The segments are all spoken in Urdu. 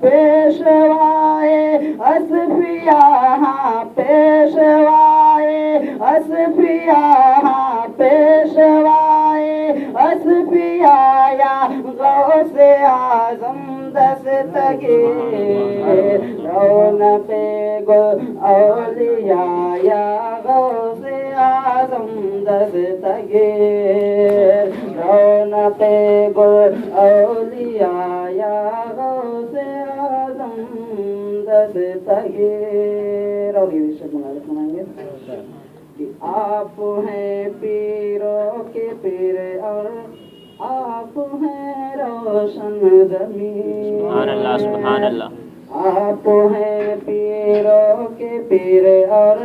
پیشوائے اصفیاء پیشوائے اصفیاء پیشوائے اصفیاء یا غوث اعظم دستگیر رونق گل اولیاء یا غوث اعظم دستگیر رونق گل اولیاء یا غوث اعظم دستگیر. اور یہ شعر سنائیں گے کہ آپ ہیں پیروں کے پیر اور آپ ہیں روشن زمین. سبحان اللہ سبحان اللہ. آپ ہیں پیروں کے پیر اور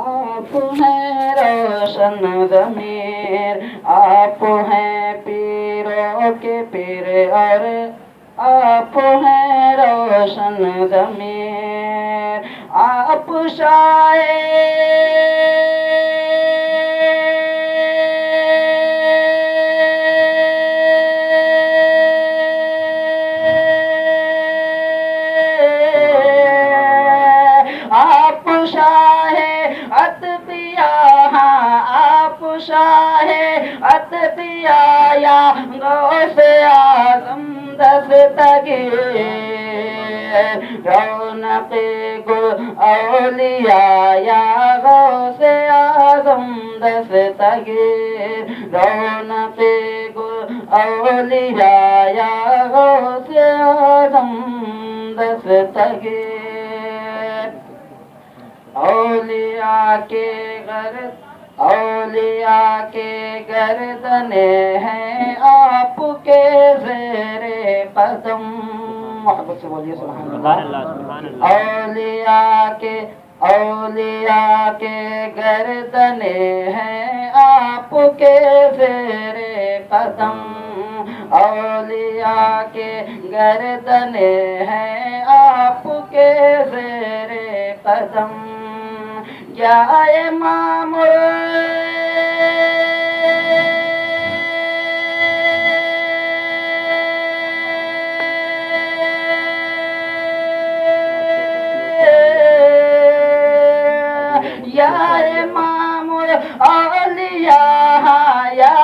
آپ ہیں روشن ضمیر. آپ ہیں پیروں کے پیر اور آپ ہیں روشن ضمیر. آپ شاہ اتقیاء یا غوث اعظم دستگیر رونق گل اولیاء یا غوث اعظم دستگیر رونق گل اولیاء یا غوث اعظم دستگیر. اولیاء کے گردنے ہیں آپ کے زیر قدم. محبت سے بولیے سبحان اللہ. اولیاء کے گردنے ہیں آپ کے زیر قدم. اولیاء کے گردنے ہیں آپ کے زیر قدم. یا امام اولیاء یا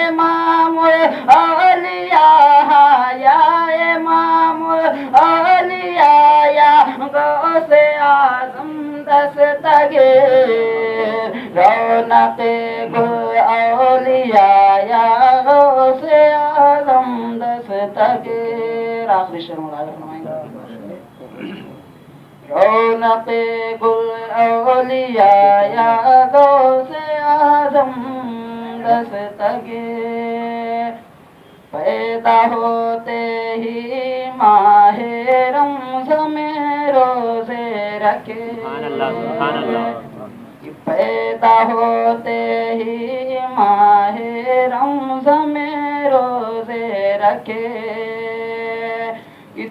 امام اولیاء یا امام اولیاء یا غوث اعظم دستگیر رونق گل اولیاء یا غوث اعظم دستگیر. آخری شعر ملاحظہ فرمائیں گے. رونق گل اولیاء یا غوث اعظم دستگیر. پیدا ہوتے ہی ماہ رمضان میں روزے رکھے. پیدا ہوتے ہی ماہ رمضان میں روزے رکھے.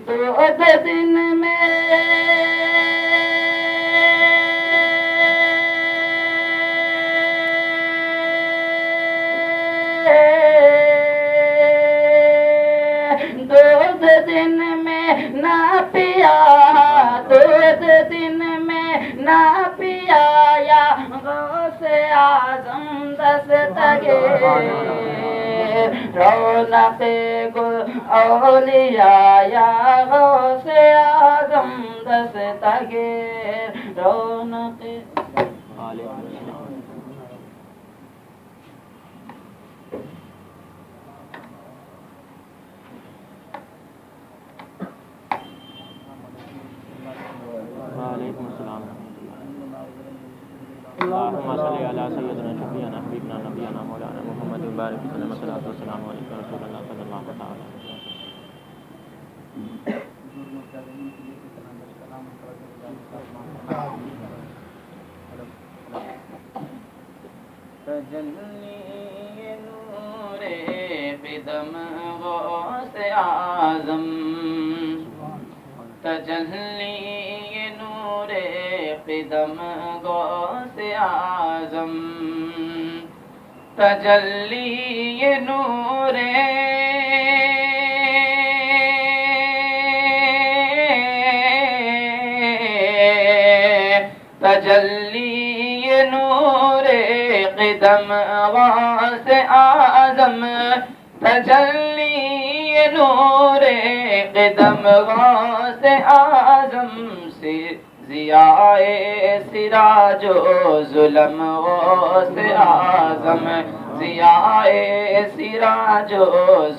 تو دن میں دن میں نہ پیا دن میں نہ پیا یا غوث اعظم دستگیر رونق گل اولیاء یا غوث اعظم دستگیر رونق. وعلیکم السلام. اللهم صل على سيدنا شفيعنا حبيبنا نبينا مولانا محمد بارك وسلم والصلاة والسلام عليك رسول الله صلى الله تعالى عليه وسلم. تجلی نور بدم غوث اعظم تجلی نور قدم غوث اعظم تجلی نور تجلی نور قدم غوث اعظم تجلی نور قدم غوث اعظم سے ضیاء سراج و ظلم غوث اعظم ضیاء سراج و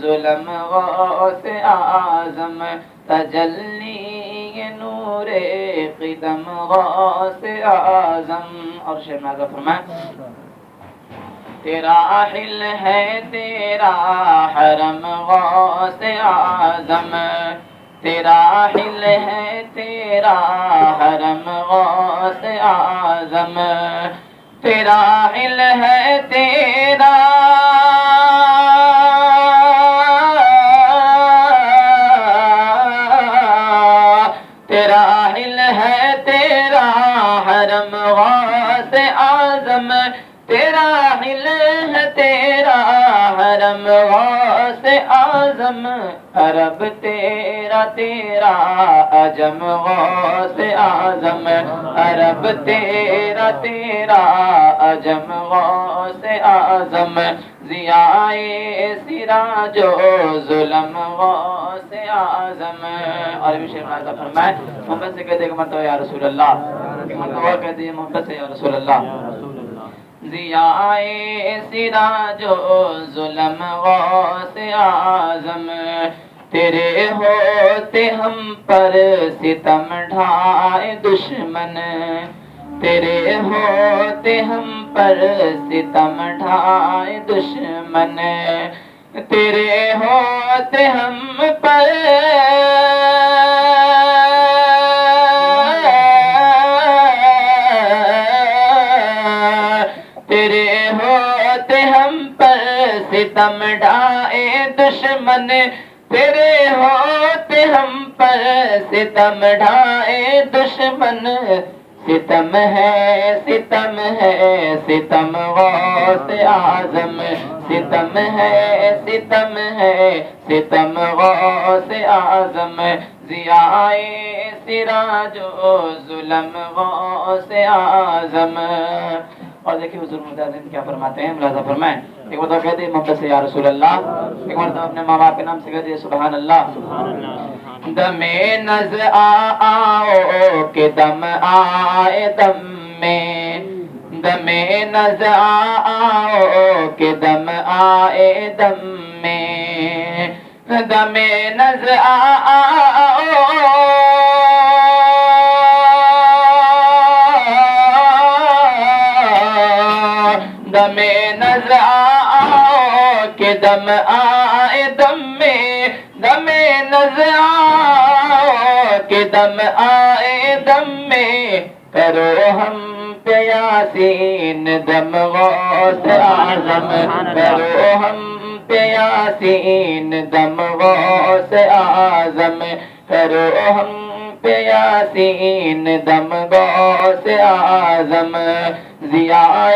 ظلم غوث اعظم تجلی نور قدم غوث اعظم. اور شعر میں آگے فرمائیں تیرا حل ہے تیرا حرم غوث اعظم تیرا حل ہے تیرا حرم غوث اعظم تیرا حل ہے تیرا تیرا حل ہے تیرا حرم غوث اعظم تیرا حل ہے تیرا حرم غوث اعظم عرب تیرا تیرا عجم غوث اعظم عرب تیرا تیرا عجم غوث اعظم ضیاء سراج و ظلم غوث اعظم. اور بھی شعر میں فرمائے محبت سے کہتے ہیں کہ مرتبہ یا رسول اللہ ایک مرتبہ کہتے ہیں محبت سے یا رسول اللہ ضیاء سراج و ظلم غوث اعظم تیرے ہوتے ہم پر ستم ڈھائے دشمن تیرے ہوتے ہم پر ستم ڈھائے دشمن تیرے ہوتے ہم پر تیرے ہوتے ہم پر ستم ڈھائے دشمن تیرے ہوتے ہم پر ستم ڈھائے دشمن ستم ہے ستم غوث اعظم ستم ہے ستم غوث اعظم ضیاء سراج و ظلم غوث اعظم. اور دیکھیں حضور مجاہدین کیا فرماتے ہیں ملاحظہ فرمائیں ایک مرتبہ کہتے ہیں محبت سے یا رسول اللہ ایک مرتبہ اپنے ماں باپ کے نام سے کہتے ہیں سبحان اللہ. دم نز آؤ کہ دم آئے دم میں دم نز آؤ کہ دم آئے دم میں دم نز آؤ دم نز آؤ کہ دم آئے دم میں دم نز آؤ کہ دم آئے دم میں کرو ہم پہ یاسین دم غوث اعظم کرو ہم پہ یاسین دم غوث اعظم کرو ہم پہ یاسین دم غوث اعظم ضیاء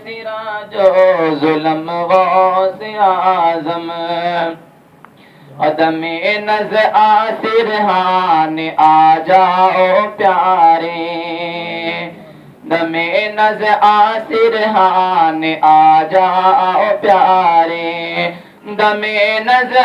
سراج و ظلم غوث اعظم عدم نز آسرحان آ جاؤ پیارے دم نز آسرحان آ جاؤ پیارے دم نز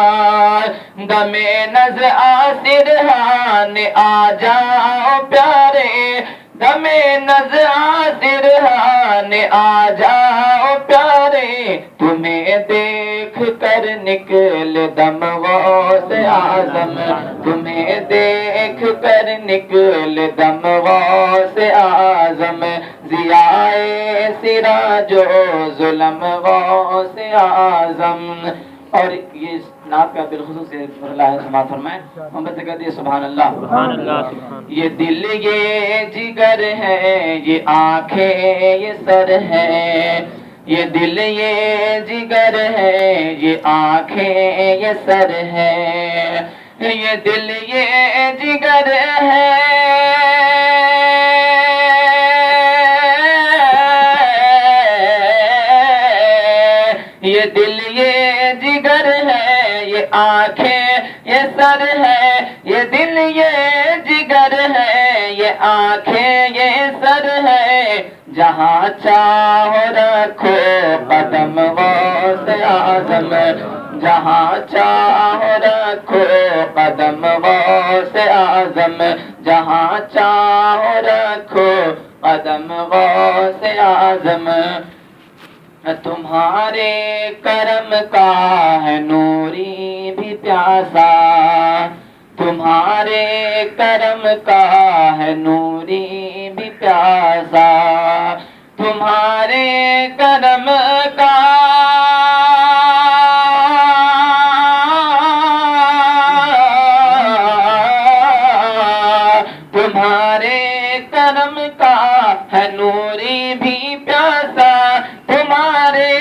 آسرحان دم نز آسرحان آ جاؤ پیارے دم نز آسرحان آ جاؤ پیارے تمہیں دیکھ کر نکل دم غوث اعظم تمہیں دیکھ کر نکل دم غوث اعظم ضیاء سراج و ظلم غوث اعظم. اور یہ نعت کا بالخصوص اللہ سماعت فرمائیں محمد سے کہتے ہیں سبحان اللہ سبحان اللہ یہ دل یہ جگر ہے یہ آنکھیں یہ سر ہے یہ دل یہ جگر ہے، یہ آنکھیں یہ سر ہے، یہ دل یہ جگر ہے، یہ دل یہ جگر ہے، یہ آنکھیں یہ سر ہے، یہ دل یہ جگر ہے، یہ آنکھیں یہ سر ہے، جہاں چاہو رکھو قدم غوث اعظم، جہاں چاہو رکھو قدم غوث اعظم، جہاں چاہو رکھو قدم غوث اعظم، تمہارے کرم کا ہے نوری بھی پیاسا، تمہارے کرم کا ہے نوری بھی پیاسا، تمہارے کرم کا تمہارے کرم کا ہے نوری بھی پیاسا، تمہارے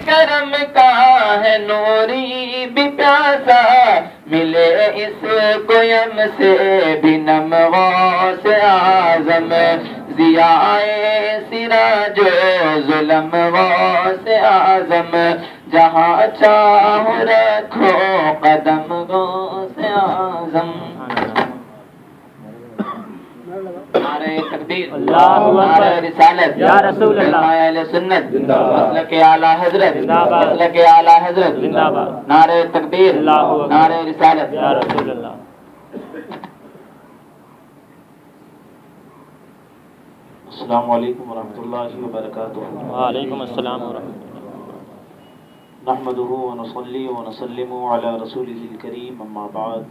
کرم کا ہے نوری بھی پیاسا، ملے اس کویم سے بھی نم غوث اعظم، ضیائے سراج و ظلم غوث اعظم، جہاں چاہو رکھو قدم غوث اعظم۔ نعرہ تکبیر، نعرہ رسالت، یا رسول اللہ، اہل سنت، مسلک اعلیٰ حضرت، مسلک اعلیٰ حضرت، نعرہ تکبیر، نعرہ رسالت، یا رسول اللہ۔ السلام علیکم ورحمۃ اللہ وبرکاتہ۔ وعلیکم السلام ورحمۃ اللہ۔ نحمده ونصلي ونسلم على رسوله الكريم، اما بعد،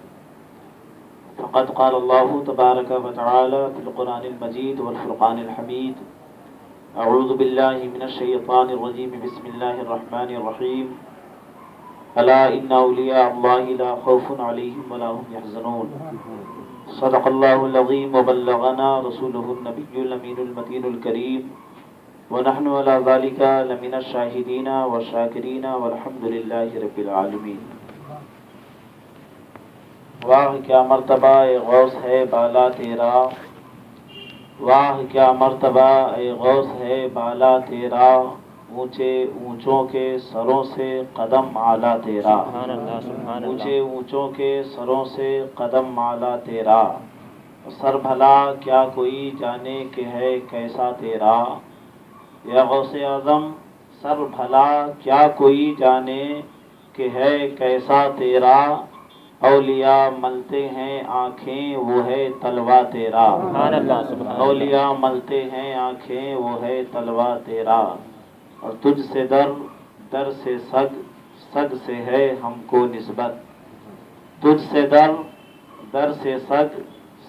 فقد قال الله تبارك وتعالى في القرآن المجيد والفرقان الحميد: اعوذ بالله من الشيطان الرجيم، بسم الله الرحمن الرحيم، الا ان اولیاء الله لا خوف عليهم ولا هم يحزنون، صدق الله العظيم وبلغنا رسوله النبي الامين المتين الكريم، ونحن على ذلك لمن الشاهدين والشاكرين والحمد لله رب العالمين۔ واہ کیا مرتبہ اے غوث ہے بالا تیرا، واہ کیا مرتبہ اے غوث ہے بالا تیرا، اونچے اونچوں کے سروں سے قدم اعلیٰ تیرا، سبحان اللہ، سبحان اونچے اللہ۔ اونچوں کے سروں سے قدم اعلیٰ تیرا، سر بھلا کیا کوئی جانے کہ ہے کیسا تیرا، یا غوث اعظم سر بھلا کیا کوئی جانے کہ ہے کیسا تیرا، اولیاء ملتے ہیں آنکھیں وہ ہے تلوا تیرا، سبحان اللہ، سبحان اللہ۔ اولیاء ملتے ہیں آنکھیں وہ ہے تلوا تیرا، اور تجھ سے در سے سگ سے ہے ہم کو نسبت، تجھ سے در سے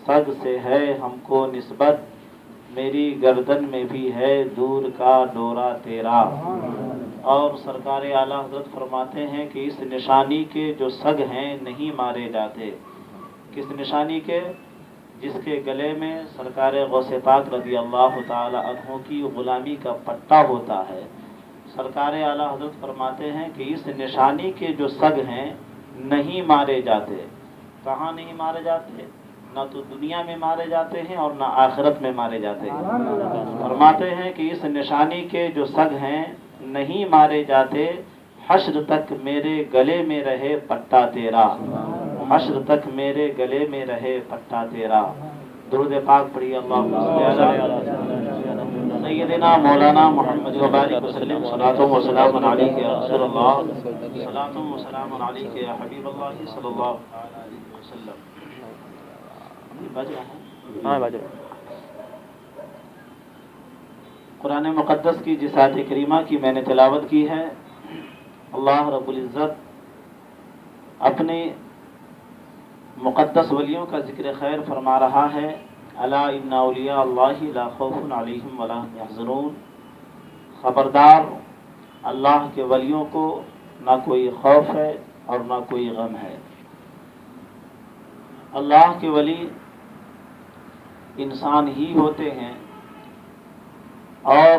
سگ سے ہے ہم کو نسبت، میری گردن میں بھی ہے دور کا ڈورا تیرا۔ اور سرکار اعلیٰ حضرت فرماتے ہیں کہ اس نشانی کے جو سگ ہیں نہیں مارے جاتے، کس نشانی کے؟ جس کے گلے میں سرکار غوث پاک رضی اللہ تعالی عنہ کی غلامی کا پٹا ہوتا ہے، سرکار اعلیٰ حضرت فرماتے ہیں کہ اس نشانی کے جو سگ ہیں نہیں مارے جاتے۔ کہاں نہیں مارے جاتے؟ نہ تو دنیا میں مارے جاتے ہیں اور نہ آخرت میں مارے جاتے ہیں۔ فرماتے ہیں کہ اس نشانی کے جو سگ ہیں نہیں مارے جاتے، حشر تک میرے گلے میں رہے پٹا تیرا، حشر تک میرے گلے میں رہے پٹا تیرا۔ درود پاک پڑھی، اللہم صلی علی سیدنا مولانا محمد وبارک وسلم، صلاۃ و سلام علیک یا رسول اللہ، صلاۃ و سلام علیک یا حبیب اللہ صلی اللہ علیہ وسلم۔ بج رہا ہے؟ ہاں بج رہا ہے۔ قرآن مقدس کی جس آیت کریمہ کی میں نے تلاوت کی ہے، اللہ رب العزت اپنے مقدس ولیوں کا ذکر خیر فرما رہا ہے، الا ان اولیاء اللہ لا خوف علیہم ولا هم یحزنون، خبردار اللہ کے ولیوں کو نہ کوئی خوف ہے اور نہ کوئی غم ہے۔ اللہ کے ولی انسان ہی ہوتے ہیں، اور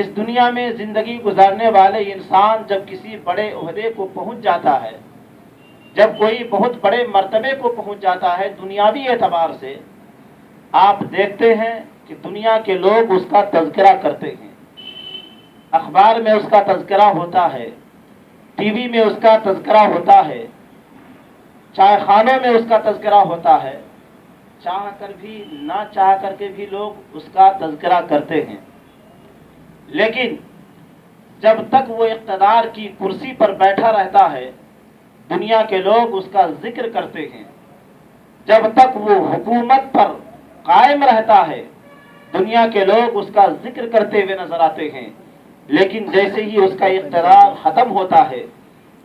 اس دنیا میں زندگی گزارنے والے انسان جب کسی بڑے عہدے کو پہنچ جاتا ہے، جب کوئی بہت بڑے مرتبے کو پہنچ جاتا ہے دنیاوی اعتبار سے، آپ دیکھتے ہیں کہ دنیا کے لوگ اس کا تذکرہ کرتے ہیں، اخبار میں اس کا تذکرہ ہوتا ہے، ٹی وی میں اس کا تذکرہ ہوتا ہے، چائے خانوں میں اس کا تذکرہ ہوتا ہے، چاہ کر بھی نہ چاہ کر کے بھی لوگ اس کا تذکرہ کرتے ہیں۔ لیکن جب تک وہ اقتدار کی کرسی پر بیٹھا رہتا ہے دنیا کے لوگ اس کا ذکر کرتے ہیں، جب تک وہ حکومت پر قائم رہتا ہے دنیا کے لوگ اس کا ذکر کرتے ہوئے نظر آتے ہیں، لیکن جیسے ہی اس کا اقتدار ختم ہوتا ہے،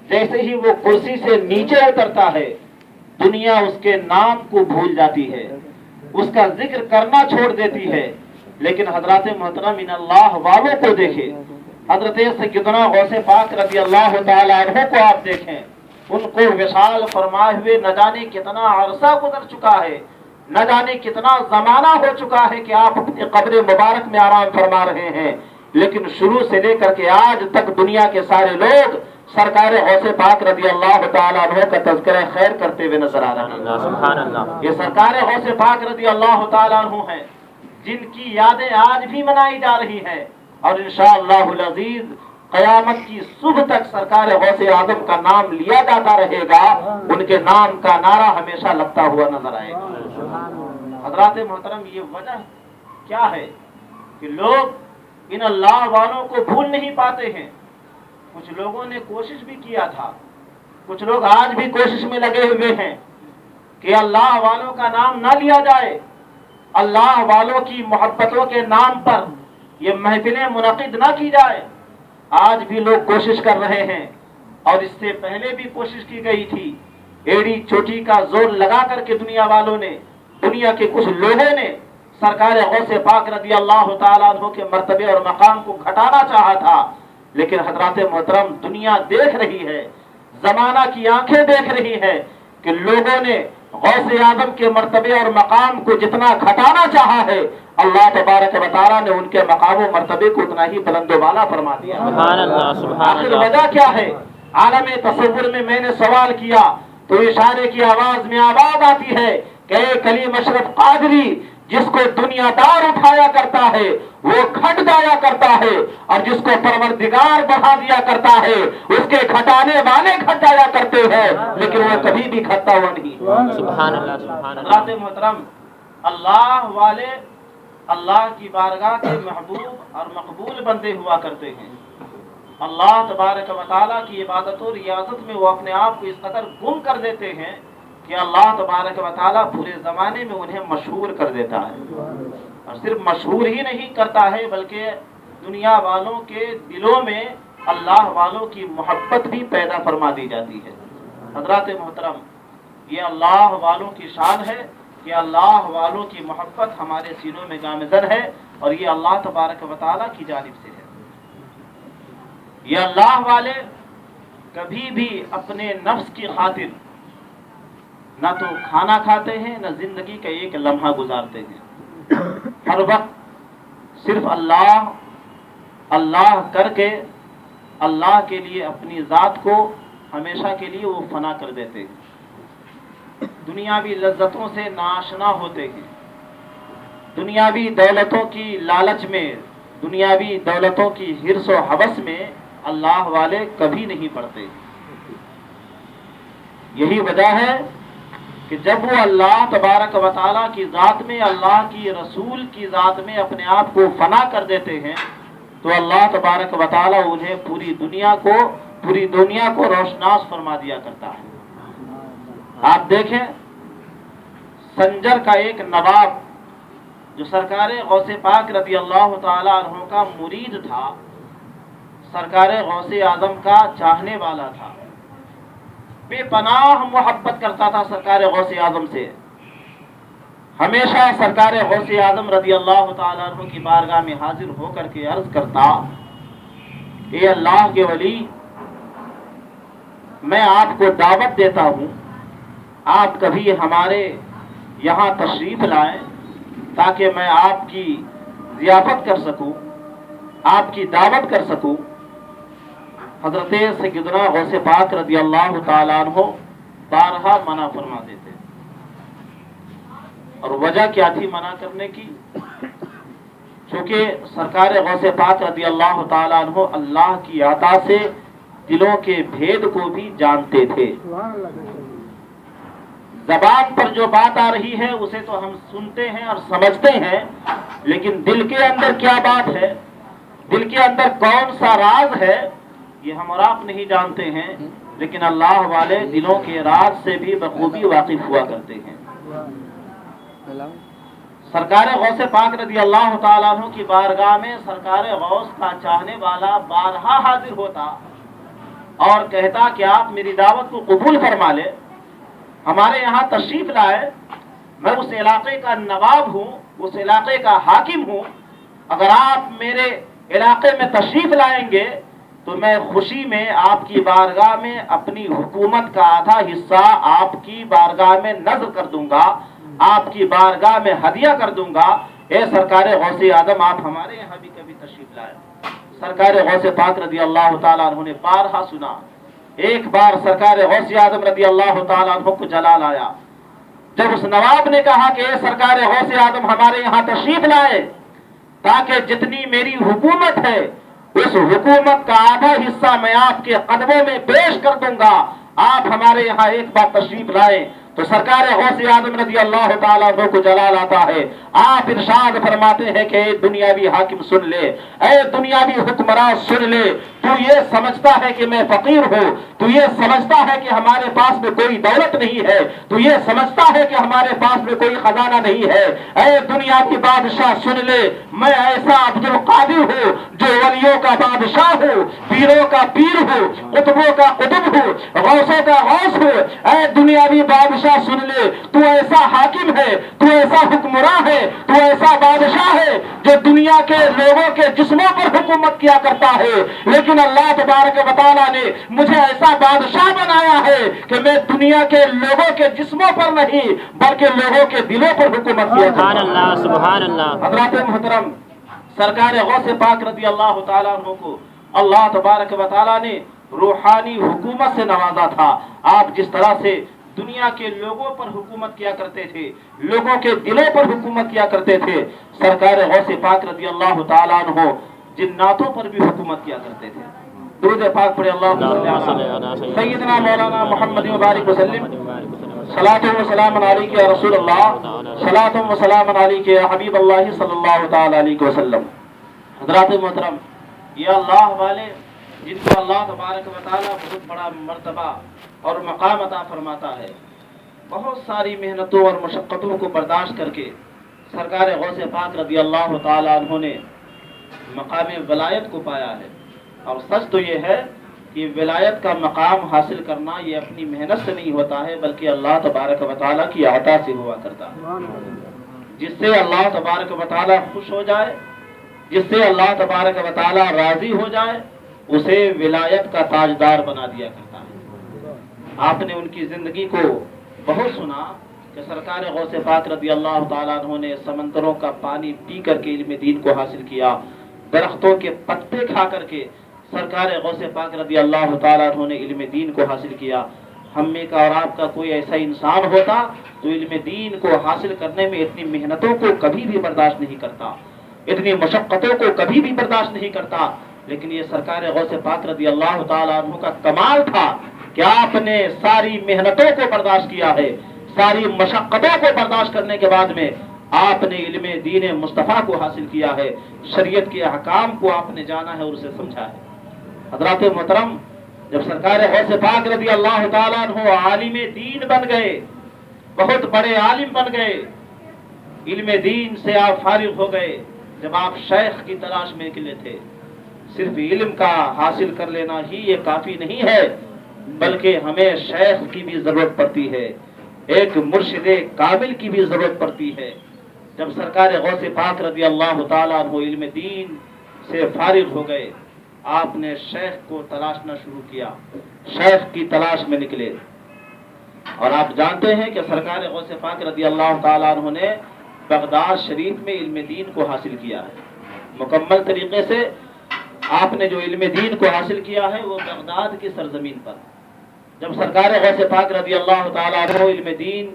جیسے ہی وہ کرسی سے نیچے اترتا ہے، دنیا اس کے نام کو بھول جاتی ہے، اس کا ذکر کرنا چھوڑ دیتی ہے۔ لیکن حضرات محترم ان اللہ والوں کو دیکھیں، حضرت سیدنا غوث پاک رضی اللہ تعالی عنہ کو آپ دیکھیں، ان کو وصال فرمائے ہوئے نہ جانے کتنا عرصہ گزر چکا ہے، نہ جانے کتنا زمانہ ہو چکا ہے کہ آپ اپنی قبر مبارک میں آرام فرما رہے ہیں، لیکن شروع سے لے کر کے آج تک دنیا کے سارے لوگ سرکار غوث پاک رضی اللہ تعالی عنہ کا تذکرہ خیر کرتے ہوئے نظر آ رہے ہیں۔ سبحان اللہ۔ یہ سرکار غوث پاک رضی اللہ تعالی عنہ ہیں جن کی یادیں آج بھی منائی جا رہی ہیں، اور انشاءاللہ العزیز قیامت کی صبح تک سرکار غوث اعظم کا نام لیا جاتا رہے گا، ان کے نام کا نعرہ ہمیشہ لگتا ہوا نظر آئے گا۔ حضرات محترم یہ وجہ کیا ہے کہ لوگ ان اللہ والوں کو بھول نہیں پاتے ہیں؟ کچھ لوگوں نے کوشش بھی کیا تھا، کچھ لوگ آج بھی کوشش میں لگے ہوئے ہیں کہ اللہ والوں کا نام نہ لیا جائے، اللہ والوں کی محبتوں کے نام پر یہ محفلیں منعقد نہ کی جائے۔ آج بھی لوگ کوشش کر رہے ہیں، اور اس سے پہلے بھی کوشش کی گئی تھی، ایڑی چوٹی کا زور لگا کر کے دنیا والوں نے، دنیا کے کچھ لوگوں نے سرکار غوث پاک رضی اللہ تعالیٰ عنہ کے مرتبے اور مقام کو گھٹانا چاہا تھا، لیکن حضرات محترم دنیا دیکھ رہی ہے، زمانہ کی آنکھیں دیکھ رہی ہے کہ لوگوں نے غوث اعظم کے مرتبے اور مقام کو جتنا گھٹانا چاہا ہے، اللہ تبارک و تعالیٰ نے ان کے مقام و مرتبے کو اتنا ہی بلند و بالا فرما دیا۔ سبحان اللہ، سبحان آخر اللہ۔ وجہ کیا ہے؟ عالم تصور میں میں نے سوال کیا تو اشارے کی آواز میں آواز آتی ہے کہ اے کلیم اشرف قادری، جس کو دنیا دار اٹھایا کرتا ہے وہ گھٹ جایا کرتا ہے، اور جس کو پروردگار بڑھا دیا کرتا ہے اس کے گھٹانے والے گھٹ جایا کرتے ہیں، لیکن وہ کبھی بھی گھٹتا ہوا نہیں۔ سبحان اللہ، سبحان اللہ۔ حضرات محترم اللہ والے اللہ کی بارگاہ کے محبوب اور مقبول بندے ہوا کرتے ہیں۔ اللہ تبارک و تعالیٰ کی عبادت و ریاضت میں وہ اپنے آپ کو اس قدر گم کر دیتے ہیں کہ اللہ تبارک و تعالیٰ پورے زمانے میں انہیں مشہور کر دیتا ہے، اور صرف مشہور ہی نہیں کرتا ہے بلکہ دنیا والوں کے دلوں میں اللہ والوں کی محبت بھی پیدا فرما دی جاتی ہے۔ حضرات محترم یہ اللہ والوں کی شان ہے کہ اللہ والوں کی محبت ہمارے سینوں میں گامزن ہے، اور یہ اللہ تبارک و تعالیٰ کی جانب سے ہے۔ یہ اللہ والے کبھی بھی اپنے نفس کی خاطر نہ تو کھانا کھاتے ہیں نہ زندگی کا ایک لمحہ گزارتے ہیں، ہر وقت صرف اللہ اللہ کر کے اللہ کے لیے اپنی ذات کو ہمیشہ کے لیے وہ فنا کر دیتے ہیں، دنیاوی لذتوں سے ناشنا ہوتے ہیں، دنیاوی دولتوں کی لالچ میں، دنیاوی دولتوں کی حرص و ہوس میں اللہ والے کبھی نہیں پڑتے۔ یہی وجہ ہے کہ جب وہ اللہ تبارک و تعالیٰ کی ذات میں، اللہ کی رسول کی ذات میں اپنے آپ کو فنا کر دیتے ہیں تو اللہ تبارک و تعالیٰ انہیں پوری دنیا کو روشناس فرما دیا کرتا ہے۔ آپ دیکھیں سنجر کا ایک نواب جو سرکار غوث پاک رضی اللہ تعالیٰ عنہ کا مرید تھا، سرکار غوث اعظم کا چاہنے والا تھا، بے پناہ محبت کرتا تھا سرکار غوث اعظم سے، ہمیشہ سرکار غوث اعظم رضی اللہ تعالیٰ عنہ کی بارگاہ میں حاضر ہو کر کے عرض کرتا، اے اللہ کے ولی، میں آپ کو دعوت دیتا ہوں، آپ کبھی ہمارے یہاں تشریف لائیں تاکہ میں آپ کی ضیافت کر سکوں، آپ کی دعوت کر سکوں، حضرت سیدنا غوث پاک رضی اللہ تعالیٰ عنہ بارہا منع فرماتے تھے۔ اور وجہ کیا تھی منع کرنے کی؟ چونکہ سرکار غوث پاک رضی اللہ تعالیٰ عنہ اللہ کی عطا سے دلوں کے بھید کو بھی جانتے تھے۔ زبان پر جو بات آ رہی ہے اسے تو ہم سنتے ہیں اور سمجھتے ہیں، لیکن دل کے اندر کیا بات ہے، دل کے اندر کون سا راز ہے، یہ ہم اور آپ نہیں جانتے ہیں، لیکن اللہ والے دلوں کے راز سے بھی بخوبی واقف ہوا کرتے ہیں۔ سرکار غوث پاک رضی اللہ تعالیٰ عنہ کی بارگاہ میں سرکار غوث کا چاہنے والا بارہا حاضر ہوتا اور کہتا کہ آپ میری دعوت کو قبول فرما لے، ہمارے یہاں تشریف لائے، میں اس علاقے کا نواب ہوں، اس علاقے کا حاکم ہوں، اگر آپ میرے علاقے میں تشریف لائیں گے تو میں خوشی میں آپ کی بارگاہ میں اپنی حکومت کا آدھا حصہ آپ کی بارگاہ میں نذر کر دوں گا، آپ کی بارگاہ میں ہدیہ کر دوں گا۔ اے سرکار غوث اعظم آپ ہمارے یہاں بھی کبھی تشریف لائے۔ سرکار غوث پاک رضی اللہ تعالیٰ عنہ نے بارہا سنا۔ ایک بار سرکار غوث اعظم رضی اللہ تعالیٰ عنہ کو جلال آیا جب اس نواب نے کہا کہ اے سرکار غوث اعظم ہمارے یہاں تشریف لائے تاکہ جتنی میری حکومت ہے اس حکومت کا آدھا حصہ میں آپ کے قدموں میں پیش کر دوں گا، آپ ہمارے یہاں ایک بار تشریف لائیں۔ تو سرکار غوث اعظم رضی اللہ تعالیٰ عنہ کو جلال آتا ہے، آپ ارشاد فرماتے ہیں کہ اے دنیاوی حاکم سن لے، اے دنیاوی حکمراں سن لے، تو یہ سمجھتا ہے کہ میں فقیر ہوں، تو یہ سمجھتا ہے کہ ہمارے پاس میں کوئی دولت نہیں ہے، تو یہ سمجھتا ہے کہ ہمارے پاس میں کوئی خزانہ نہیں ہے، اے دنیا کی بادشاہ سن لے، میں ایسا عبد القادر ہوں جو ولیوں کا بادشاہ ہوں، پیروں کا پیر ہوں، قطبوں کا قطب ہوں، غوثوں کا غوث ہوں۔ اے دنیاوی بادشاہ سن لے، تو ایسا حاکم ہے، تو ایسا حکمراں ہے، تو ایسا بادشاہ ہے جو دنیا کے لوگوں کے جسموں پر حکومت کیا کرتا ہے، لیکن اللہ تبارک و تعالیٰ نے مجھے ایسا بادشاہ بنایا ہے کہ میں دنیا کے لوگوں کے جسموں پر نہیں بلکہ لوگوں کے دلوں پر حکومت کیا کرتا ہوں۔ سبحان اللہ، سبحان اللہ۔ حضرات محترم، سرکار غوث پاک رضی اللہ تعالیٰ عنہ کو اللہ تبارک و تعالیٰ نے روحانی حکومت سے نوازا تھا۔ آپ جس طرح سے دنیا کے لوگوں پر حکومت کیا کرتے تھے، لوگوں کے دلوں پر حکومت کیا کرتے تھے، سرکار غوث پاک رضی اللہ تعالیٰ عنہ جناتوں پر بھی حکومت کیا کرتے تھے۔ درود پاک پڑھے اللہم صلی علی سیدنا مولانا محمد مبارک وسلم، صلاۃ و سلام علیک یا رسول اللہ، صلاۃ و سلام علیک یا حبیب اللہ صلی اللہ تعالی علیہ وسلم۔ حضرات محترم، یہ اللہ والے جن کو اللہ تبارک و تعالیٰ بہت بڑا مرتبہ اور مقام عطا فرماتا ہے، بہت ساری محنتوں اور مشقتوں کو برداشت کر کے سرکار غوث پاک رضی اللہ تعالیٰ عنہ نے مقام ولایت کو پایا ہے۔ اور سچ تو یہ ہے کہ ولایت کا مقام حاصل کرنا یہ اپنی محنت سے نہیں ہوتا ہے بلکہ اللہ تبارک و تعالیٰ کی عطا سے ہوا کرتا ہے۔ جس سے اللہ تبارک و تعالیٰ خوش ہو جائے، جس سے اللہ تبارک و تعالیٰ راضی ہو جائے، اسے ولایت کا تاجدار بنا دیا کرتا ہے۔ آپ نے ان کی زندگی کو بہت سنا کہ سرکار غوث پاک رضی اللہ تعالیٰ عنہ نے سمندروں کا پانی پی کر کے علم دین کو حاصل کیا، درختوں کے پتے کھا کر کے سرکار غوث پاک رضی اللہ تعالیٰ عنہ نے علم دین کو حاصل کیا۔ ہم میں کا اور آپ کا کوئی ایسا انسان ہوتا تو علم دین کو حاصل کرنے میں اتنی محنتوں کو کبھی بھی برداشت نہیں کرتا، اتنی مشقتوں کو کبھی بھی برداشت نہیں کرتا، لیکن یہ سرکار غوث پاک رضی اللہ تعالیٰ عنہ کا کمال تھا کہ آپ نے ساری محنتوں کو برداشت کیا ہے، ساری مشقتوں کو برداشت کرنے کے بعد میں آپ نے علم دین مصطفیٰ کو حاصل کیا ہے، شریعت کے احکام کو آپ نے جانا ہے اور اسے سمجھا ہے۔ حضرات محترم، جب سرکار غوث پاک رضی اللہ تعالیٰ عنہ عالم دین بن گئے، بہت بڑے عالم بن گئے، علم دین سے آپ فارغ ہو گئے، جب آپ شیخ کی تلاش میں نکلے تھے، صرف علم کا حاصل کر لینا ہی یہ کافی نہیں ہے بلکہ ہمیں شیخ کی بھی ضرورت پڑتی ہے، ایک مرشد کامل کی بھی ضرورت پڑتی ہے۔ جب سرکار غوث پاک رضی اللہ تعالیٰ عنہ علم دین سے فارغ ہو گئے، آپ نے شیخ کو تلاشنا شروع کیا، شیخ کی تلاش میں نکلے، اور آپ جانتے ہیں کہ سرکار غوث پاک رضی اللہ تعالیٰ عنہ نے بغداد شریف میں علم دین کو حاصل کیا ہے، مکمل طریقے سے آپ نے جو علم دین کو حاصل کیا ہے وہ بغداد کی سرزمین پر. جب سرکار غوث پاک رضی اللہ تعالیٰ عنہ علم دین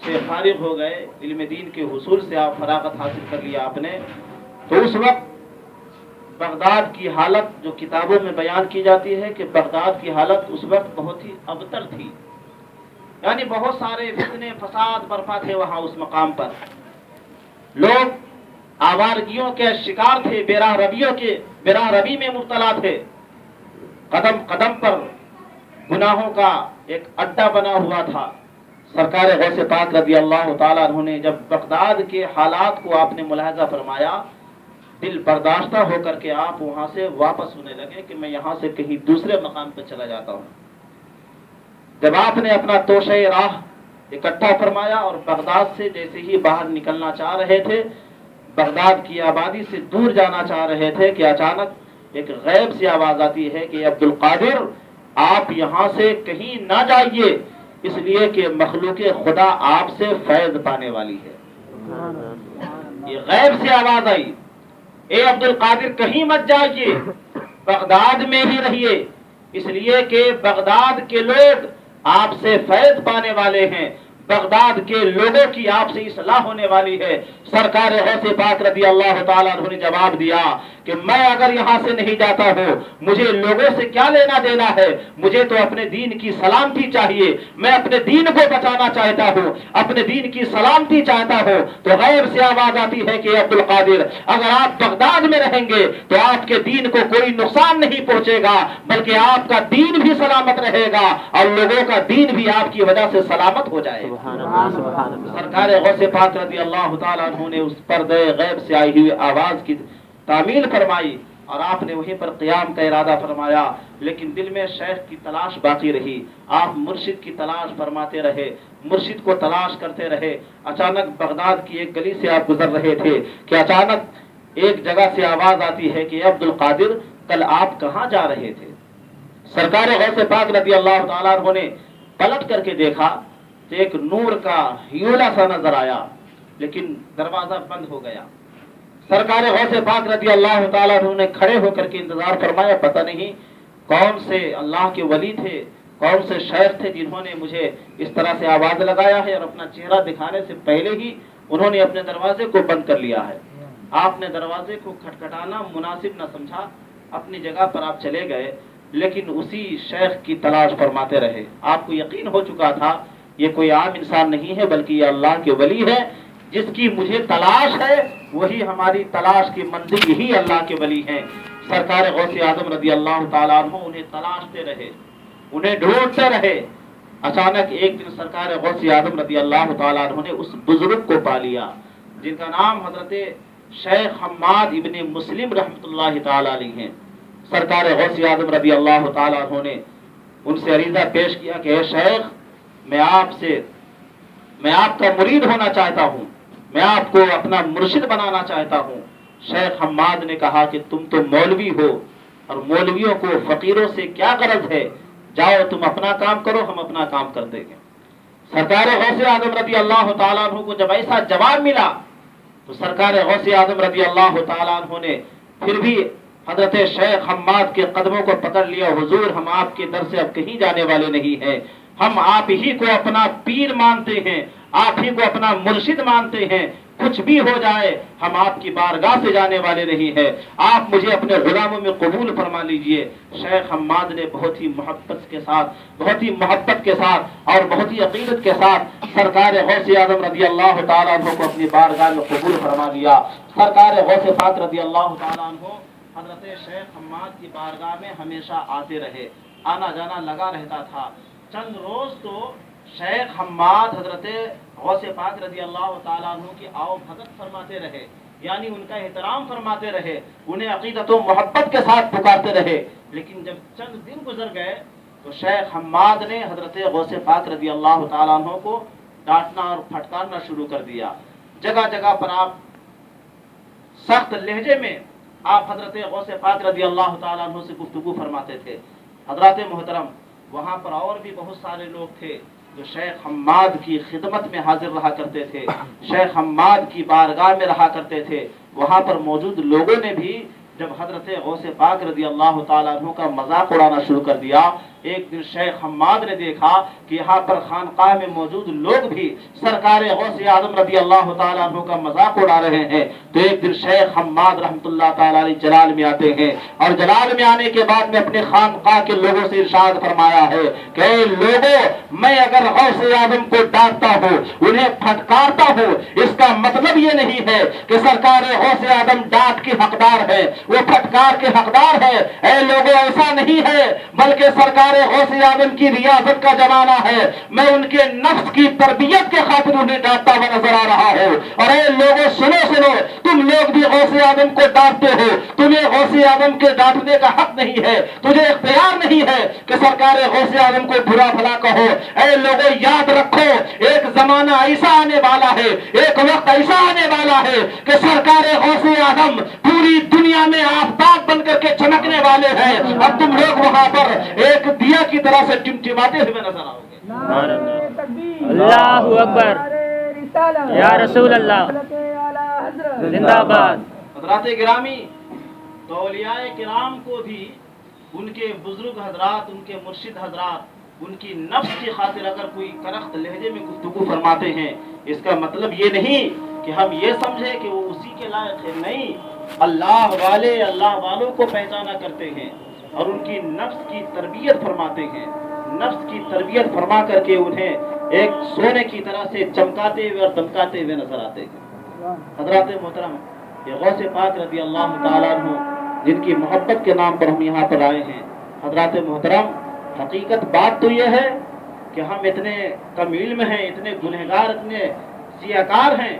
سے فارغ ہو گئے، علم دین کے حصول سے آپ فراغت حاصل کر لیا آپ نے، تو اس وقت بغداد کی حالت جو کتابوں میں بیان کی جاتی ہے کہ بغداد کی حالت اس وقت بہت ہی ابتر تھی. یعنی بہت سارے فتنے فساد برپا تھے وہاں اس مقام پر. لوگ آوارگیوں کے شکار تھے، بیراہ روی میں مبتلا تھے. قدم قدم پر گناہوں کا ایک اڈا بنا ہوا تھا. سرکار غوث پاک رضی اللہ تعالیٰ عنہ نے جب بغداد کے حالات کو آپ نے ملاحظہ فرمایا، دل برداشتہ ہو کر کے آپ وہاں سے واپس ہونے لگے کہ میں یہاں سے کہیں دوسرے مقام پہ چلا جاتا ہوں. جب آپ نے اپنا توشہ راہ اکٹھا فرمایا اور بغداد سے جیسے ہی باہر نکلنا چاہ رہے تھے، بغداد کی آبادی سے دور جانا چاہ رہے تھے کہ اچانک ایک غیب سی آواز آتی ہے کہ عبد القادر آپ یہاں سے کہیں نہ جائیے، اس لیے کہ مخلوق خدا آپ سے فیض پانے والی ہے. یہ غیب سے آواز آئی، اے عبد القادر کہیں مت جائیے، بغداد میں ہی رہیے، اس لیے کہ بغداد کے لوگ آپ سے فیض پانے والے ہیں، بغداد کے لوگوں کی آپ سے اصلاح ہونے والی ہے. سرکار غوث پاک رضی اللہ تعالیٰ عنہ نے جواب دیا کہ میں اگر یہاں سے نہیں جاتا ہوں، مجھے لوگوں سے کیا لینا دینا ہے، مجھے تو اپنے دین کی سلامتی چاہیے، میں اپنے دین کو بچانا چاہتا ہوں، اپنے دین کی سلامتی چاہتا ہوں. تو غیب سے آواز آتی ہے کہ عبد القادر اگر آپ بغداد میں رہیں گے تو آپ کے دین کو کوئی نقصان نہیں پہنچے گا، بلکہ آپ کا دین بھی سلامت رہے گا اور لوگوں کا دین بھی آپ کی وجہ سے سلامت ہو جائے گا. سرکار غوث پاک رضی اللہ تعالیٰ عنہ نے اس پردے غیب سے آئی ہوئی آواز کی تعمیل فرمائی اور آپ نے وہیں پر قیام کا ارادہ فرمایا. لیکن دل میں شیخ کی تلاش باقی رہی، آپ مرشد کی تلاش فرماتے رہے، مرشد کو تلاش کرتے رہے. اچانک بغداد کی ایک گلی سے آپ گزر رہے تھے کہ اچانک ایک جگہ سے آواز آتی ہے کہ عبد القادر کل آپ کہاں جا رہے تھے؟ سرکار غوث پاک رضی اللہ تعالیٰ عنہ نے پلٹ کر کے دیکھا تو ایک نور کا ہیولا سا نظر آیا، لیکن دروازہ بند ہو گیا. سرکار غوث پاک رضی اللہ تعالیٰ عنہ نے کھڑے ہو کر کے انتظار فرمایا، پتہ نہیں کون سے اللہ کے ولی تھے، کون سے شیخ تھے جنہوں نے مجھے اس طرح سے آواز لگایا ہے اور اپنا چہرہ دکھانے سے پہلے ہی انہوں نے اپنے دروازے کو بند کر لیا ہے. آپ نے دروازے کو کھٹکھٹانا مناسب نہ سمجھا، اپنی جگہ پر آپ چلے گئے، لیکن اسی شیخ کی تلاش فرماتے رہے. آپ کو یقین ہو چکا تھا یہ کوئی عام انسان نہیں ہے بلکہ یہ اللہ کے ولی ہے، جس کی مجھے تلاش ہے وہی ہماری تلاش کی منزل یہی اللہ کے ولی ہیں. سرکار غوث اعظم رضی اللہ تعالیٰ عنہ انہیں تلاشتے رہے، انہیں ڈھونڈتے رہے. اچانک ایک دن سرکار غوث اعظم رضی اللہ تعالیٰ عنہ نے اس بزرگ کو پا لیا جن کا نام حضرت شیخ حماد ابن مسلم رحمۃ اللہ تعالیٰ علیہ ہیں. سرکار غوث اعظم رضی اللہ تعالیٰ عنہ نے ان سے عریضہ پیش کیا کہ اے شیخ میں آپ کا مرید ہونا چاہتا ہوں، میں آپ کو اپنا مرشد بنانا چاہتا ہوں. شیخ حماد نے کہا کہ تم تو مولوی ہو اور مولویوں کو فقیروں سے کیا غرض ہے، جاؤ تم اپنا کام کرو، ہم اپنا کام کر دیں گے. سرکار غوث اعظم رضی اللہ تعالیٰ عنہ کو جب ایسا جواب ملا تو سرکار غوث اعظم رضی اللہ تعالیٰ عنہ نے پھر بھی حضرت شیخ حماد کے قدموں کو پکڑ لیا. حضور ہم آپ کے در سے اب کہیں جانے والے نہیں ہیں، ہم آپ ہی کو اپنا پیر مانتے ہیں، آپ ہی کو اپنا مرشد مانتے ہیں، کچھ بھی ہو جائے ہم آپ کی بارگاہ سے جانے والے نہیں ہیں، آپ مجھے اپنے غلاموں میں قبول فرما لیجئے. شیخ حماد نے بہت ہی محبت کے ساتھ اور بہت ہی عقیدت کے ساتھ سرکار غوث اعظم رضی اللہ تعالیٰ عنہ کو اپنی بارگاہ میں قبول فرما لیا. سرکار غوث پاک رضی اللہ تعالیٰ عنہ حضرت شیخ حماد کی بارگاہ میں ہمیشہ آتے رہے، آنا جانا لگا رہتا تھا. چند روز تو شیخ حماد حضرت غوث پاک رضی اللہ تعالیٰ عنہ کی آؤ بھگت فرماتے رہے، یعنی ان کا احترام فرماتے رہے، انہیں عقیدت و محبت کے ساتھ پکارتے رہے. لیکن جب چند دن گزر گئے تو شیخ حماد نے حضرت غوث پاک رضی اللہ تعالیٰ عنہ کو ڈانٹنا اور پھٹکارنا شروع کر دیا. جگہ جگہ پر آپ سخت لہجے میں آپ حضرت غوث پاک رضی اللہ تعالیٰ عنہ سے گفتگو فرماتے تھے. حضرات محترم وہاں پر اور بھی بہت سارے لوگ تھے جو شیخ حماد کی خدمت میں حاضر رہا کرتے تھے، شیخ حماد کی بارگاہ میں رہا کرتے تھے. وہاں پر موجود لوگوں نے بھی جب حضرت غوث پاک رضی اللہ تعالیٰ عنہ کا مذاق اڑانا شروع کر دیا، ایک دن شیخ حماد نے دیکھا کہ یہاں پر خانقاہ میں موجود لوگ بھی سرکار غوث اعظم رضی اللہ تعالیٰ عنہ کا مذاق اڑا رہے ہیں، تو ایک دن شیخ حماد رحمۃ اللہ تعالیٰ علیہ جلال میں آتے ہیں، اور جلال میں آنے کے بعد میں اپنے خانقاہ کے لوگوں سے ارشاد فرمایا ہے کہ اے لوگوں، میں اگر غوث اعظم کو ڈانٹتا ہوں، انہیں پھٹکارتا ہوں، اس کا مطلب یہ نہیں ہے کہ سرکار غوث اعظم ڈانٹ کے حقدار ہے، وہ پھٹکار کے حقدار ہے۔ اے لوگوں، ایسا نہیں ہے، بلکہ سرکار غوث اعظم کی ریاضت کا زمانہ ہے، میں ان کے نفس کی تربیت کے خاطر انہیں ڈانٹتا ہوا نظر آ رہا ہوں۔ اور اے لوگوں سنو، تم لوگ بھی غوث اعظم کو ڈانٹتے ہو، تمہیں غوث اعظم کے ڈانٹنے کا حق نہیں ہے، تجھے اختیار نہیں ہے کہ سرکار غوث اعظم کو برا بھلا کہو۔ اے لوگوں یاد رکھو، ایک زمانہ ایسا آنے والا ہے، ایک وقت ایسا آنے والا ہے کہ سرکار غوث اعظم پوری دنیا میں آفتاب بن کر کے چمکنے والے ہیں، اب تم لوگ وہاں پر ایک دیا کی طرح سے ٹمٹماتے ہوئے نظر آؤ گے۔ اللہ اکبر، یا رسول اللہ، زندہ باد۔ حضرات گرامی، تو اولیاء کرام کو بھی ان کے بزرگ حضرات، ان کے مرشد حضرات، ان کی نفس کی خاطر اگر کوئی کرخت لہجے میں گفتگو فرماتے ہیں، اس کا مطلب یہ نہیں کہ ہم یہ سمجھے کہ وہ اسی کے لائق ہے، نہیں، اللہ والے اللہ والوں کو پہچانا کرتے ہیں اور ان کی نفس کی تربیت فرماتے ہیں، نفس کی تربیت فرما کر کے انہیں ایک سونے کی طرح سے چمکاتے ہوئے اور دمکاتے ہوئے نظر آتے ہیں۔ حضرات محترم، یہ غوث پاک رضی اللہ تعالیٰ عنہ جن کی محبت کے نام پر ہم یہاں پر آئے ہیں، حضرات محترم، حقیقت بات تو یہ ہے کہ ہم اتنے کم علم ہیں، اتنے گنہگار، اتنے سیاکار ہیں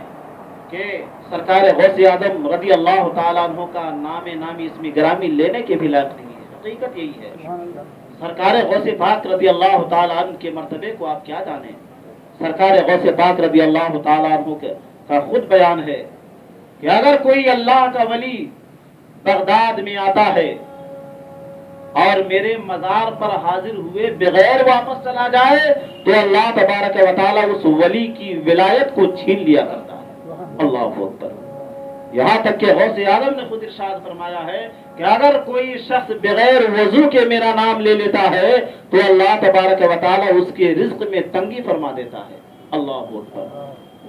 کہ سرکار غوث اعظم رضی اللہ تعالیٰ عنہ کا نام نامی اسم گرامی لینے کے بھی لائق نہیں ہے۔ حقیقت یہی ہے۔ سرکار غوث پاک رضی اللہ تعالیٰ عنہ کے مرتبے کو آپ کیا جانیں؟ سرکار غوث پاک رضی اللہ تعالیٰ عنہ کا خود بیان ہے کہ اگر کوئی اللہ کا ولی بغداد میں آتا ہے اور میرے مزار پر حاضر ہوئے بغیر واپس چلا جائے تو اللہ تبارک و تعالیٰ اس ولی کی ولایت کو چھین لیا کرتا ہے۔ اللہ اکبر۔ یہاں تک کہ غوث اعظم نے خود ارشاد فرمایا ہے کہ اگر کوئی شخص بغیر وضو کے میرا نام لے لیتا ہے تو اللہ تبارک و تعالیٰ اس کے رزق میں تنگی فرما دیتا ہے۔ اللہ اکبر۔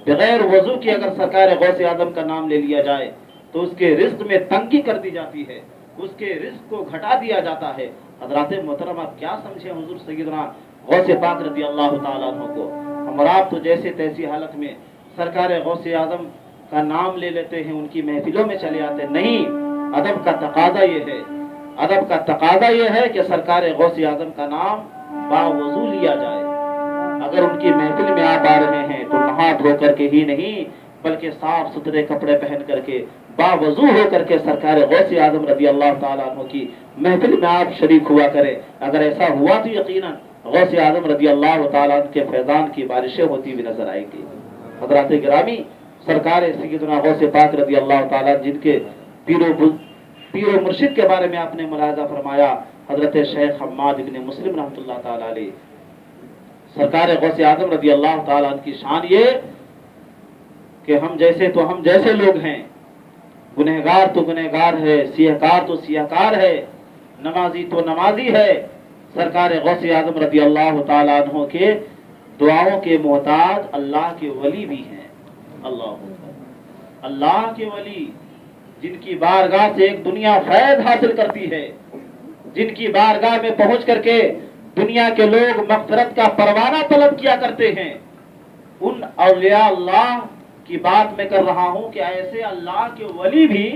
بغیر وضو کے اگر سرکار غوث اعظم کا نام لے لیا جائے تو اس کے رزق میں تنگی کر دی جاتی ہے، اس کے رزق کو گھٹا دیا جاتا ہے۔ حضرات محترم، آپ کیا سمجھیں حضور سیدنا غوث پاک رضی اللہ تعالیٰ عنہ کو؟ ہم آپ تو جیسے تیسی حالت میں سرکار غوث اعظم کا نام لے لیتے ہیں، ان کی محفلوں میں چلے آتے ہیں، نہیں، ادب کا تقاضا یہ ہے، ادب کا تقاضا یہ ہے کہ سرکار غوث اعظم کا نام باوضو لیا جائے۔ اگر ان کی محفل میں آپ آ رہے ہیں تو نہا دھو کر کے ہی نہیں بلکہ صاف ستھرے کپڑے پہن کر کے باوضو ہو کر کے سرکار غوث اعظم رضی اللہ تعالیٰ عنہ کی محفل میں آپ شریک ہوا کریں۔ اگر ایسا ہوا تو یقیناً غوث اعظم رضی اللہ تعالیٰ عنہ کے فیضان کی بارشیں ہوتی ہوئی نظر آئیں گی۔ حضرات گرامی، سرکار سیدنا غوث پاک رضی اللہ تعالیٰ جن کے پیر و مرشد کے بارے میں آپ نے ملاحظہ فرمایا، حضرت شیخ حماد ابن مسلم رحمۃ اللہ تعالیٰ علیہ، سرکار غوث اعظم رضی اللہ تعالیٰ عنہ کی شان یہ کہ ہم جیسے لوگ ہیں، گنہگار تو گنہگار ہے، سیاہکار تو سیاہکار ہے، نمازی تو نمازی ہے، سرکار غوث اعظم رضی اللہ تعالیٰ عنہ کے دعاؤں کے محتاج اللہ کے ولی بھی ہیں۔ اللہ کے ولی جن کی بارگاہ سے ایک دنیا فیض حاصل کرتی ہے، جن کی بارگاہ میں پہنچ کر کے دنیا کے لوگ مغفرت کا پروانہ طلب کیا کرتے ہیں، ان اولیاء اللہ کی بات میں کر رہا ہوں کہ ایسے اللہ کے ولی بھی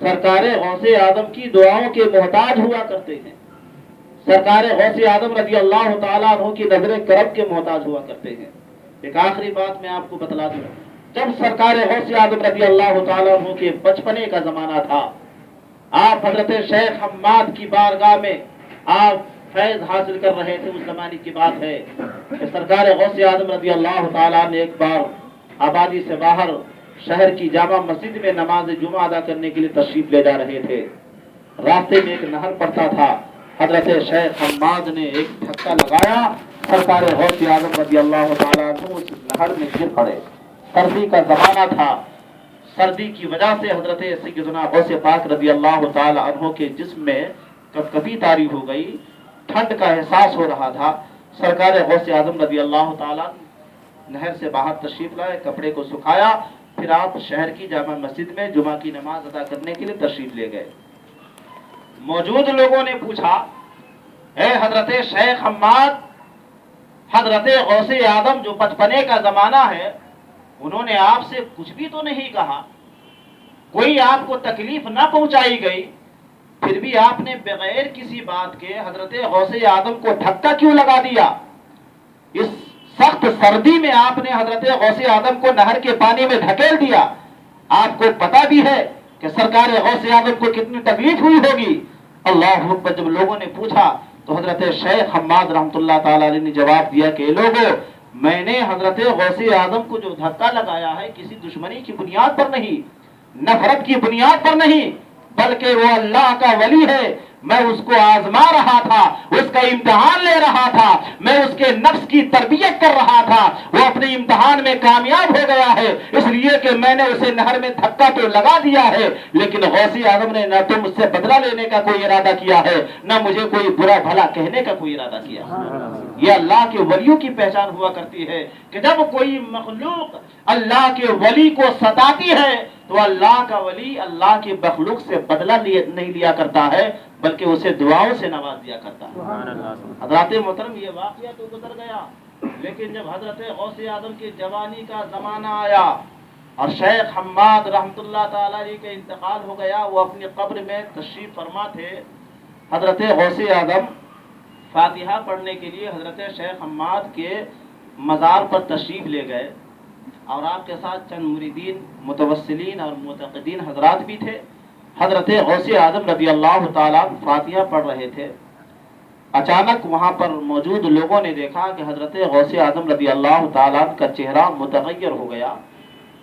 سرکار غوث اعظم کی دعاؤں کے محتاج ہوا کرتے ہیں، سرکار غوث اعظم رضی اللہ تعالیٰ عنہ کی نظر کرم کے محتاج ہوا کرتے ہیں۔ ایک آخری بات میں آپ کو بتلا دوں، جب سرکار غوث اعظم رضی اللہ تعالیٰ عنہ کے بچپنے کا زمانہ تھا، آپ حضرت شیخ حماد کی بارگاہ میں آپ فیض حاصل کر رہے تھے۔ اس زمانے کی بات ہے کہ سرکار غوث اعظم رضی اللہ تعالیٰ نے ایک بار آبادی سے باہر شہر کی جامع مسجد میں نماز جمعہ ادا کرنے کے لیے تشریف لے جا رہے تھے۔ راستے میں ایک نہر پڑتا تھا، حضرت شیخ حماد نے ایک دھکا لگایا، سرکار غوث اعظم رضی اللہ تعالیٰ عنہ اس نہر میں گر پڑے۔ سردی کا زمانہ تھا، سردی کی وجہ سے حضرت سیدنا غوث پاک رضی اللہ تعالی عنہ کے جسم میں کپکپی طاری ہو گئی، ٹھنڈ کا احساس ہو رہا تھا۔ سرکار غوث اعظم رضی اللہ تعالی نہر سے باہر تشریف لائے، کپڑے کو سکھایا، پھر آپ شہر کی جامع مسجد میں جمعہ کی نماز ادا کرنے کے لیے تشریف لے گئے۔ موجود لوگوں نے پوچھا، اے حضرت شیخ حماد، حضرت غوث اعظم جو بچپنے کا زمانہ ہے، انہوں نے آپ سے کچھ بھی تو نہیں کہا، کوئی آپ کو تکلیف نہ پہنچائی گئی، پھر بھی آپ نے بغیر کسی بات کے حضرت غوث اعظم کو دھکا کیوں لگا دیا؟ اس سخت سردی میں آپ نے حضرت غوث اعظم کو نہر کے پانی میں دھکیل دیا۔ آپ کو پتا بھی ہے کہ سرکار غوث اعظم کو کتنی تکلیف ہوئی ہوگی۔ اللہ اکبر، جب لوگوں نے پوچھا تو حضرت شیخ حماد رحمۃ اللہ تعالی علیہ نے جواب دیا کہ لوگوں، میں نے حضرت غوث اعظم کو جو دھکا لگایا ہے کسی دشمنی کی بنیاد پر نہیں، نفرت کی بنیاد پر نہیں، بلکہ وہ اللہ کا ولی ہے، میں اس کو آزما رہا تھا، اس کا امتحان لے رہا تھا، میں اس کے نفس کی تربیت کر رہا تھا، وہ اپنے امتحان میں کامیاب ہو گیا ہے، اس لیے کہ میں نے اسے نہر میں دھکا تو لگا دیا ہے، لیکن غوث اعظم نے نہ تو مجھ سے بدلہ لینے کا کوئی ارادہ کیا ہے، نہ مجھے کوئی برا بھلا کہنے کا کوئی ارادہ کیا۔ یہ اللہ کے ولیوں کی پہچان ہوا کرتی ہے کہ جب کوئی مخلوق اللہ کے ولی کو ستاتی ہے تو اللہ کا ولی اللہ کے مخلوق سے بدلہ نہیں لیا کرتا ہے، بلکہ اسے دعاؤں سے نواز دیا کرتا ہے۔ حضرات محترم، یہ واقعہ تو گزر گیا، لیکن جب حضرت غوث اعظم کی جوانی کا زمانہ آیا اور شیخ حماد رحمۃ اللہ تعالی علیہ کا انتقال ہو گیا، وہ اپنی قبر میں تشریف فرما تھے۔ حضرت غوث اعظم فاتحہ پڑھنے کے لیے حضرت شیخ حماد کے مزار پر تشریف لے گئے، اور آپ کے ساتھ چند مریدین، متوسلین اور معتقدین حضرات بھی تھے۔ حضرت غوث اعظم رضی اللہ تعالیٰ فاتحہ پڑھ رہے تھے، اچانک وہاں پر موجود لوگوں نے دیکھا کہ حضرت غوث اعظم رضی اللہ تعالیٰ کا چہرہ متغیر ہو گیا،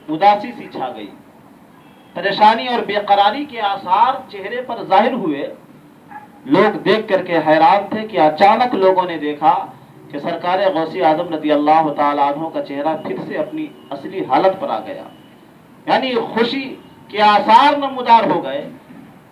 اداسی سی چھا گئی، پریشانی اور بے قراری کے آثار چہرے پر ظاہر ہوئے۔ لوگ دیکھ کر کے حیران تھے کہ اچانک لوگوں نے دیکھا کہ سرکار غوث اعظم رضی اللہ تعالیٰ عنہ کا چہرہ پھر سے اپنی اصلی حالت پر آ گیا، یعنی خوشی کے آثار نمودار ہو گئے۔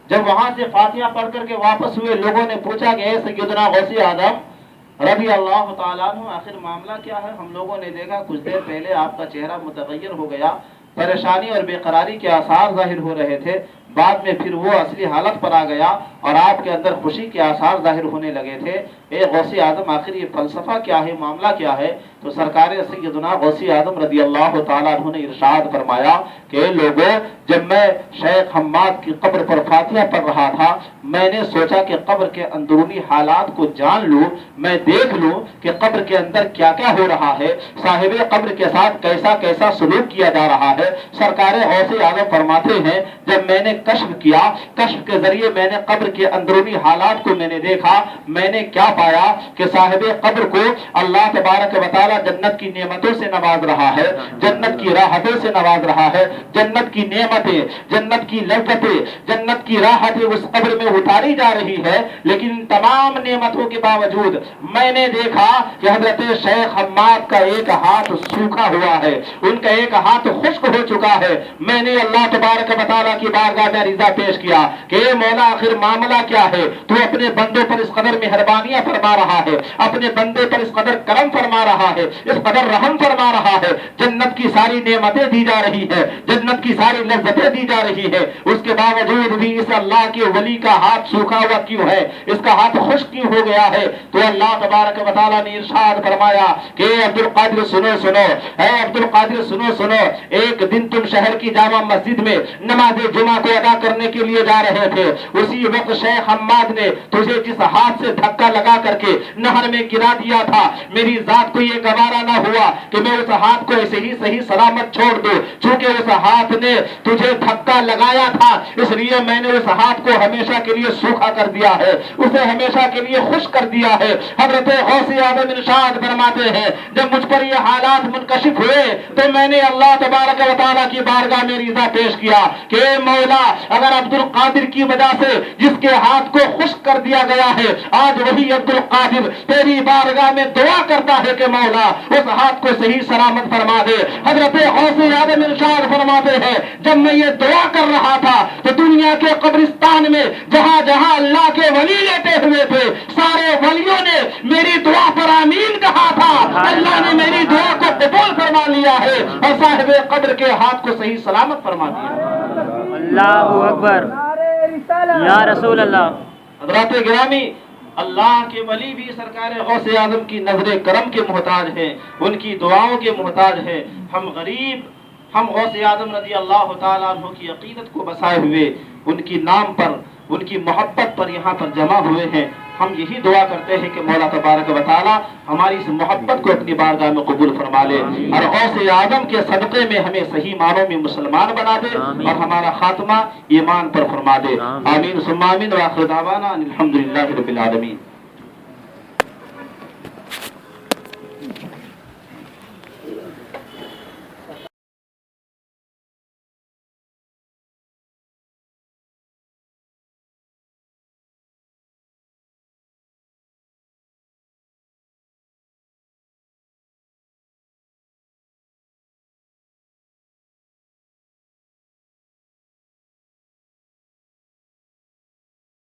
جب وہاں سے فاتحہ پڑھ کر کے واپس ہوئے، لوگوں نے پوچھا کہ اے سیدنا غوث اعظم رضی اللہ تعالیٰ عنہ، آخر معاملہ کیا ہے؟ ہم لوگوں نے دیکھا کچھ دیر پہلے آپ کا چہرہ متغیر ہو گیا، پریشانی اور بے قراری کے آثار ظاہر ہو رہے تھے، بعد میں پھر وہ اصلی حالت پر آ گیا اور آپ کے اندر خوشی کے آثار ظاہر ہونے لگے تھے۔ اے غوث اعظم، آخر یہ فلسفہ کیا ہے، معاملہ کیا ہے؟ تو سرکار سیدنا غوث اعظم رضی اللہ تعالیٰ عنہ نے ارشاد فرمایا کہ اے لوگوں، جب میں شیخ حماد کی قبر پر فاتحہ پڑھ رہا تھا، میں نے سوچا کہ قبر کے اندرونی حالات کو جان لوں، میں دیکھ لوں کہ قبر کے اندر کیا کیا ہو رہا ہے، صاحب قبر کے ساتھ کیسا کیسا سلوک کیا جا رہا ہے۔ سرکار غوث اعظم فرماتے ہیں، جب میں نے کشف کیا، کشف کے ذریعے میں نے قبر کے اندرونی حالات کو میں نے دیکھا، میں نے کیا پایا کہ صاحب قبر کو اللہ تبارک و تعالی جنت کی نعمتوں سے نواز رہا ہے، جنت کی راحتوں سے نواز رہا ہے، جنت کی نعمتیں، جنت کی لذتیں، جنت کی راحتیں اس قبر میں اتاری جا رہی ہے، لیکن ان تمام نعمتوں کے باوجود میں نے دیکھا کہ حضرت شیخ حماد کا ایک ہاتھ سوکھا ہوا ہے، ان کا ایک ہاتھ خشک ہو چکا ہے۔ میں نے اللہ تبارک و تعالیٰ کی بارگاہ میں عریضہ پیش کیا کہ اے مولا، آخر معاملہ کیا ہے؟ تو اپنے بندوں پر اس قدر مہربانیاں فرما رہا ہے، اپنے بندے پر اس قدر کرم فرما رہا ہے، اس قدر رحم فرما رہا ہے، جنت کی ساری نعمتیں دی جا رہی ہے، جنت کی ساری لذتیں دی جا رہی ہے، اس کے باوجود بھی اس اللہ کے ولی کا ہاتھ سوکھا ہوا کیوں ہے، اس کا ہاتھ خشک کیوں ہو گیا ہے؟ تو اللہ تبارک و تعالیٰ نے ارشاد فرمایا کہ اے عبد القادر سنو سنو، اے عبد القادر سنو سنو، ایک دن تم شہر کی جامع مسجد میں نماز جمعہ کو ادا کرنے کے لیے جا رہے تھے، اسی وقت شیخ حماد نے تجھے جس ہاتھ سے دھکا لگا کر کے نہر میں گرا دیا تھا، میری ذات کو یہ گوارا نہ ہوا کہ میں اس ہاتھ کو ایسے ہی صحیح سلامت چھوڑ دوں، چونکہ اس ہاتھ نے تجھے دھکا لگایا تھا، اس لیے میں نے اس ہاتھ کو ہمیشہ کے لیے سوکھا کر دیا ہے، اسے ہمیشہ کے لیے خشک کر دیا ہے۔ حضرت غوث اعظم ارشاد فرماتے ہیں، جب مجھ پر یہ حالات منکشف ہوئے تو میں نے اللہ تبارک و تعالیٰ کی بارگاہ میں عریضہ پیش کیا کہ اے مولا، اگر عبد القادر کی وجہ سے جس کے ہاتھ کو خشک کر دیا گیا ہے، آج وہی عبد القادر تیری بارگاہ میں دعا کرتا ہے کہ مولا اس ہاتھ کو صحیح سلامت فرما دے۔ حضرت غوث اعظم ارشاد فرماتے ہیں جب میں یہ دعا کر رہا تھا تو دنیا کے قبرستان میں جہاں جہاں اللہ کے ولی لیٹے ہوئے تھے، سارے ولیوں نے میری دعا پر آمین کہا تھا۔ اللہ نے میری دعا کو قبول فرما لیا ہے اور صاحب قبر کے ہاتھ کو صحیح سلامت فرما دیا۔ اللہ اکبر، یا رسول اللہ۔ حضرات گرامی، اللہ کے ولی بھی سرکار غوث اعظم کی نظر کرم کے محتاج ہیں، ان کی دعاؤں کے محتاج ہیں۔ ہم غریب، ہم غوث اعظم رضی اللہ تعالیٰ عنہ کی عقیدت کو بسائے ہوئے ان کی نام پر، ان کی محبت پر یہاں پر جمع ہوئے ہیں۔ ہم یہی دعا کرتے ہیں کہ مولا تبارک و تعالیٰ ہماری اس محبت کو اپنی بارگاہ میں قبول فرما لے اور غوث اعظم کے صدقے میں ہمیں صحیح معنوں میں مسلمان بنا دے اور ہمارا خاتمہ ایمان پر فرما دے۔ آمین ثم آمین، وآخر دعوانا ان الحمدللہ رب العالمین۔